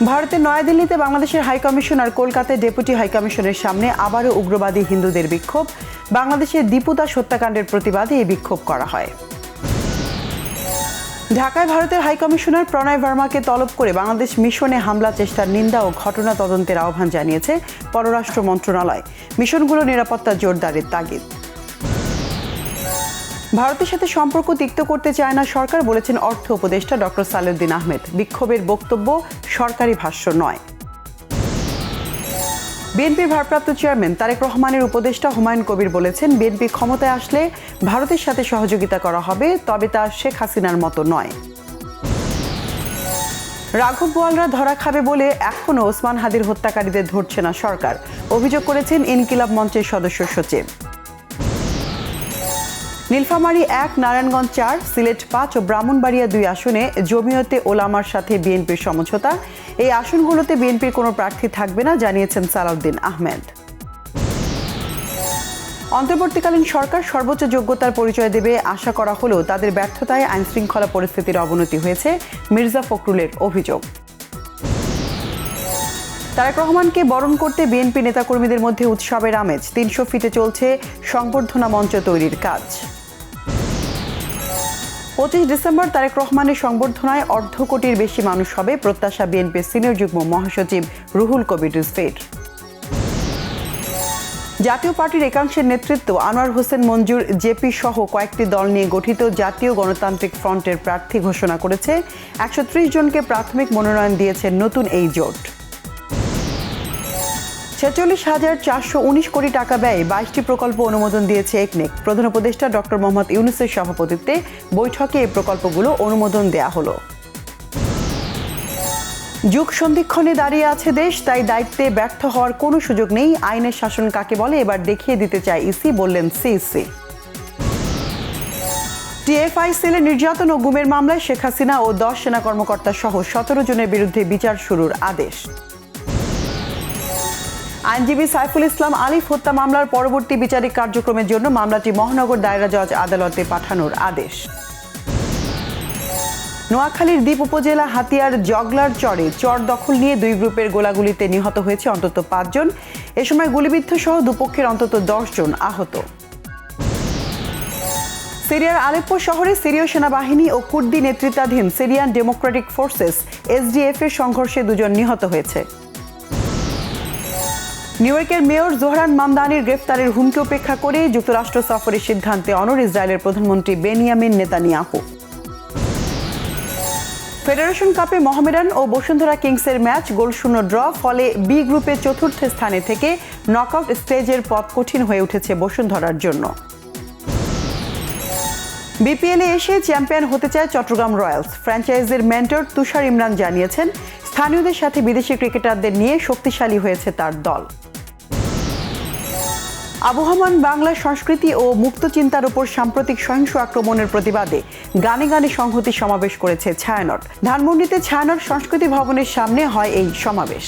ভারতের নয়াদিল্লিতে বাংলাদেশের হাইকমিশন আর কলকাতায় ডেপুটি হাইকমিশনের সামনে আবারও উগ্রবাদী হিন্দুদের বিক্ষোভ। বাংলাদেশের দীপু দাস হত্যাকাণ্ডের প্রতিবাদে এই বিক্ষোভ করা হয়। ঢাকায় ভারতের হাইকমিশনার প্রণয় ভার্মাকে তলব করে বাংলাদেশ মিশনে হামলা চেষ্টার নিন্দা ও ঘটনা তদন্তের আহ্বান জানিয়েছে পররাষ্ট্র মন্ত্রণালয়। মিশনগুলো নিরাপত্তা জোরদারের তাগিদ। ভারতের সাথে সম্পর্ক তিক্ত করতে চায় না সরকার, বলেছেন অর্থ উপদেষ্টা ডক্টর সালেউদ্দিন আহমেদ। বিক্ষোভের বক্তব্য সরকারি ভাষ্য নয়। বিএনপির ভারপ্রাপ্ত চেয়ারম্যান তারেক রহমানের উপদেষ্টা হুমায়ুন কবির বলেছেন, বিএনপি ক্ষমতায় আসলে ভারতের সাথে সহযোগিতা করা হবে, তবে তা শেখ হাসিনার মতো নয়। রাঘব বোয়ালরা ধরা খাবে বলে এখনও ওসমান হাদির হত্যাকারীদের ধরছে না সরকার, অভিযোগ করেছেন ইনকিলাব মঞ্চের সদস্য সচিব। নীলফামারী 1, নারায়ণগঞ্জ 4, সিলেট 5 ও ব্রাহ্মণবাড়িয়া 2 আসনে জমিয়তে ওলামার সাথে বিএনপির সমঝোতা। এই আসনগুলোতে বিএনপির কোনো প্রার্থী থাকবে না, জানিয়েছেন সালাউদ্দিন আহমেদ। অন্তর্বর্তীকালীন সরকার সর্বোচ্চ যোগ্যতার পরিচয় দেবে আশা করা হলেও তাদের ব্যর্থতায় আইনশৃঙ্খলা পরিস্থিতির অবনতি হয়েছে, মির্জা ফখরুলের অভিযোগ। তারেক রহমানকে বরণ করতে বিএনপি নেতাকর্মীদের মধ্যে উৎসবের আমেজ। 300 ফিটে চলছে সংবর্ধনা মঞ্চ তৈরির কাজ। 25 ডিসেম্বর তারেক রহমানের সংবর্ধনায় 1.5 কোটির বেশি মানুষ হবে, প্রত্যাশা বিএনপির সিনিয়র যুগ্ম মহাসচিব রুহুল কবির রিজভীর। জাতীয় পার্টির একাংশের নেতৃত্ব আনোয়ার হোসেন মঞ্জুর জেপি সহ কয়েকটি দল নিয়ে গঠিত জাতীয় গণতান্ত্রিক ফ্রন্টের প্রার্থী ঘোষণা করেছে। 130 জনকে প্রাথমিক মনোনয়ন দিয়েছে নতুন এই জোট। 46,419 কোটি টাকা ব্যয়ে 22টি প্রকল্প অনুমোদন দিয়েছে একনেক। প্রধান উপদেষ্টা ডক্টর মোহাম্মদ ইউনূসের সভাপতিত্বে বৈঠকে এই প্রকল্পগুলো অনুমোদন দেয়া হলো। যুগ সন্ধিক্ষণে দাঁড়িয়ে আছে দেশ, তাই দায়িত্বে ব্যর্থ হওয়ার কোনো সুযোগ নেই। আইনের শাসন কাকে বলে এবার দেখিয়ে দিতে চায় ইসি, বললেন সিইসি। টিএফআই সেলে নির্যাতন ও গুমের মামলায় শেখ হাসিনা ও 10 সেনা কর্মকর্তা সহ 17 জনের বিরুদ্ধে বিচার শুরুর আদেশ। আইনজীবী সাইফুল ইসলাম আলিফ হত্যা মামলার পরবর্তী বিচারিক কার্যক্রমের জন্য মামলাটি মহানগর দায়রা জজ আদালতে পাঠানোর আদেশ। নোয়াখালীর দ্বীপ উপজেলা হাতিয়ার জগলার চর দখল নিয়ে 2 গ্রুপের গোলাগুলিতে নিহত হয়েছে অন্তত 5 জন। এ সময় গুলিবিদ্ধ সহ দুপক্ষের অন্তত 10 জন আহত। সিরিয়ার আলেপ্পো শহরে সিরীয় সেনাবাহিনী ও কুর্দি নেতৃত্বাধীন সিরিয়ান ডেমোক্রেটিক ফোর্সেস এসডিএফ এর সংঘর্ষে 2 জন নিহত হয়েছে। নিউ ইয়র্কের মেয়র জোহরান মামদানির গ্রেফতারের হুমকি উপেক্ষা করে যুক্তরাষ্ট্র সফরের সিদ্ধান্তে অনড় ইসরায়েলের প্রধানমন্ত্রী বেনিয়ামিন নেতানিয়াহু। ফেডারেশন কাপে মোহামেডান ও বসুন্ধরা কিংসের ম্যাচ গোলশূন্য ড্র, ফলে বি গ্রুপে 4র্থ স্থানে থেকে নকআউট স্টেজের পথ কঠিন হয়ে উঠেছে বসুন্ধরার জন্য। বিপিএলে এসে চ্যাম্পিয়ন হতে চায় চট্টগ্রাম রয়্যালস। ফ্র্যাঞ্চাইজির মেন্টর তুষার ইমরান জানিয়েছেন, স্থানীয়দের সাথে বিদেশি ক্রিকেটারদের নিয়ে শক্তিশালী হয়েছে তার দল। আবহমান বাংলা সংস্কৃতি ও মুক্ত চিন্তার উপর সাম্প্রতিক সহিংস আক্রমণের প্রতিবাদে গানে গানে সংহতি সমাবেশ করেছে ছায়ানট। ধানমন্ডিতে ছায়ানট সংস্কৃতি ভবনের সামনে হয় এই সমাবেশ।